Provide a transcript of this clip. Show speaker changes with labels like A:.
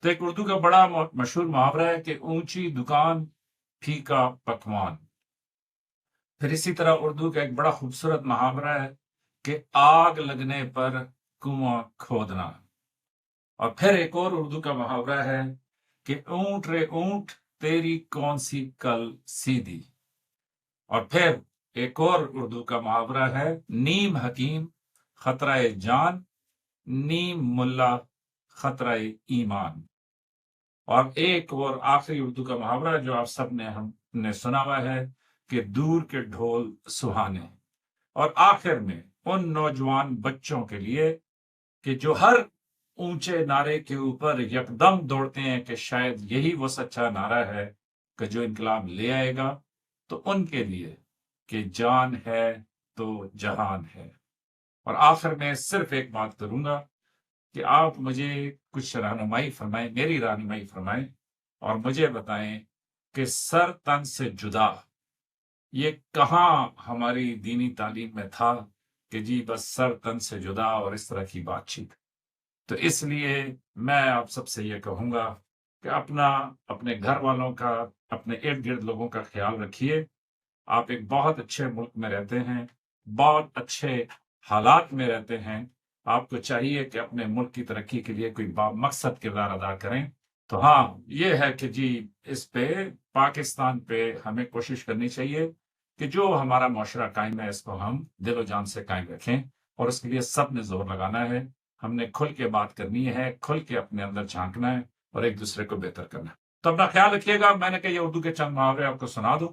A: تو ایک اردو کا بڑا مشہور محاورہ ہے کہ اونچی دکان پھیکا پکوان۔ پھر اسی طرح اردو کا ایک بڑا خوبصورت محاورہ ہے کہ آگ لگنے پر کنواں کھودنا۔ اور پھر ایک اور اردو کا محاورہ ہے کہ اونٹ رے اونٹ تیری کون سی کل سیدھی۔ اور پھر ایک اور اردو کا محاورہ ہے نیم حکیم خطرہ جان، نیم ملا خطرہ ایمان۔ اور ایک اور آخری اردو کا محاورہ جو آپ سب نے ہم نے سنا ہوا ہے کہ دور کے ڈھول سہانے۔ اور آخر میں ان نوجوان بچوں کے لیے کہ جو ہر اونچے نعرے کے اوپر یکدم دوڑتے ہیں کہ شاید یہی وہ سچا نعرہ ہے کہ جو انقلاب لے آئے گا، تو ان کے لیے کہ جان ہے تو جہان ہے۔ اور آخر میں صرف ایک بات کروں گا کہ آپ مجھے کچھ رہنمائی فرمائیں، میری رہنمائی فرمائیں اور مجھے بتائیں کہ سر تن سے جدا یہ کہاں ہماری دینی تعلیم میں تھا کہ جی بس سر تن سے جدا اور اس طرح کی بات چیت۔ تو اس لیے میں آپ سب سے یہ کہوں گا کہ اپنے گھر والوں کا، اپنے ارد گرد لوگوں کا خیال رکھیے۔ آپ ایک بہت اچھے ملک میں رہتے ہیں، بہت اچھے حالات میں رہتے ہیں، آپ کو چاہیے کہ اپنے ملک کی ترقی کے لیے کوئی مقصد کردار ادا کریں۔ تو ہاں یہ ہے کہ جی اس پہ پاکستان پہ ہمیں کوشش کرنی چاہیے کہ جو ہمارا معاشرہ قائم ہے اس کو ہم دل و جان سے قائم رکھیں، اور اس کے لیے سب نے زور لگانا ہے۔ ہم نے کھل کے بات کرنی ہے، کھل کے اپنے اندر جھانکنا ہے اور ایک دوسرے کو بہتر کرنا ہے۔ تو اپنا خیال رکھیے گا۔ میں نے کہا یہ اردو کے چند محاورے آپ کو سنا دوں۔